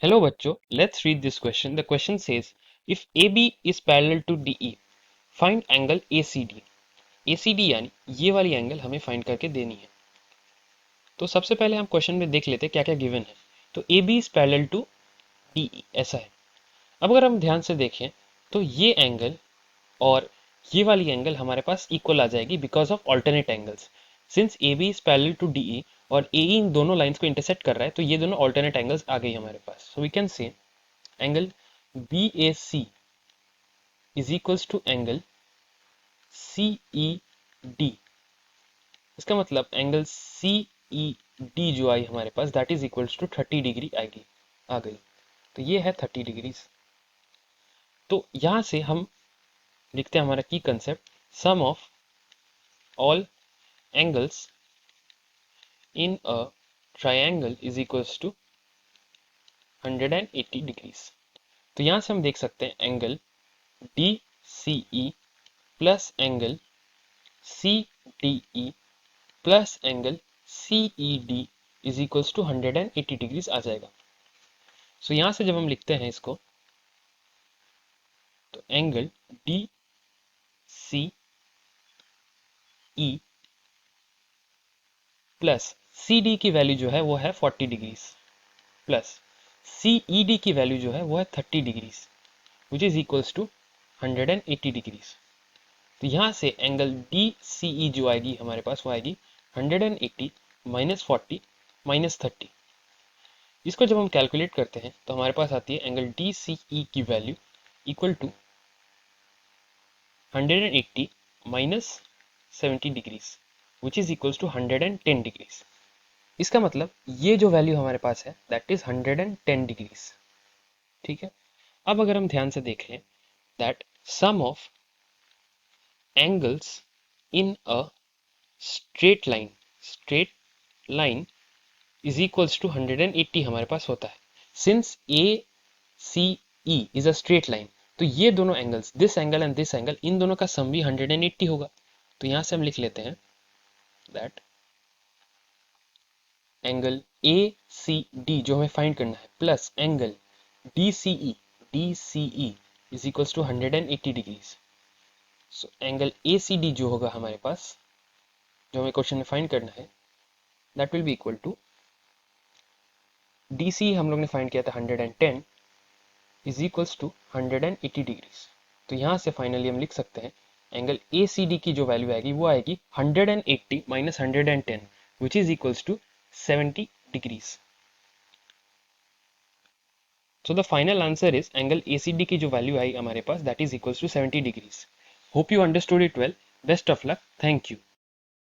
Hello बच्चों, let's read this question. The question says, if AB is parallel to DE, find angle ACD. ACD यानी ये वाली angle हमें find करके देनी है। तो सबसे पहले हम क्वेश्चन में देख लेते हैं क्या क्या गिवन है। तो AB is parallel to DE ऐसा है। अब अगर हम ध्यान से देखें तो ये एंगल और ये वाली एंगल हमारे पास इक्वल आ जाएगी because of alternate angles. Since A B is parallel to D E और ए इन दोनों लाइंस को इंटरसेक्ट कर रहा है तो ये दोनों ऑल्टरनेट एंगल्स आ गई हमारे पास। So we can say angle B A C is equals to angle C E D. इसका मतलब एंगल सी ई डी जो आई हमारे पास that is equals to 30 degree आएगी आ गई। तो ये है 30 डिग्रीज। तो यहाँ से हम लिखते हैं हमारा की concept, sum of all angles in a triangle is equals to 180 degrees। तो यहाँ से हम देख सकते हैं angle D C E plus angle C D E plus angle C E D is equals to 180 degrees आ जाएगा। सो यहाँ से जब हम लिखते हैं इसको तो angle D C E plus C D की वैल्यू जो है वो है 40 degrees plus C E D की वैल्यू जो है वो है 30 degrees which is equals to 180 degrees. तो यहाँ से एंगल डी सी ई जो आएगी हमारे पास वो आएगी 180 माइनस 40 माइनस 30। इसको जब हम कैलकुलेट करते हैं तो हमारे पास आती है एंगल डी सी ई की value equal to 180 minus 70 degrees which is equals to 110 degrees. इसका मतलब ये जो वैल्यू हमारे पास है दैट इज 110 डिग्रीज। ठीक है। अब अगर हम ध्यान से देख लें that sum of angles in a straight line is equals to 180 हमारे पास होता है। Since A C E is a straight line तो ये दोनों angles this angle and this angle इन दोनों का सम भी 180 होगा। तो यहां से हम लिख लेते हैं that angle A C D जो हमें फाइंड करना है plus angle D C E is equals to 180 degrees. So angle A C D जो होगा हमारे पास जो हमें क्वेश्चन में फाइंड करना है that will be equal to D C हम लोग ने फाइंड किया था 110 इज इक्वल्स टू 180 डिग्रीज। तो यहाँ से फाइनली हम लिख सकते हैं एंगल ए सी डी की जो वैल्यू आएगी वो आएगी 180 minus 110 which is equals to 70 degrees। So the final answer is angle ACD की जो वैल्यू आई हमारे पास that is equals to 70 degrees। Hope you understood it well. Best of luck. Thank you.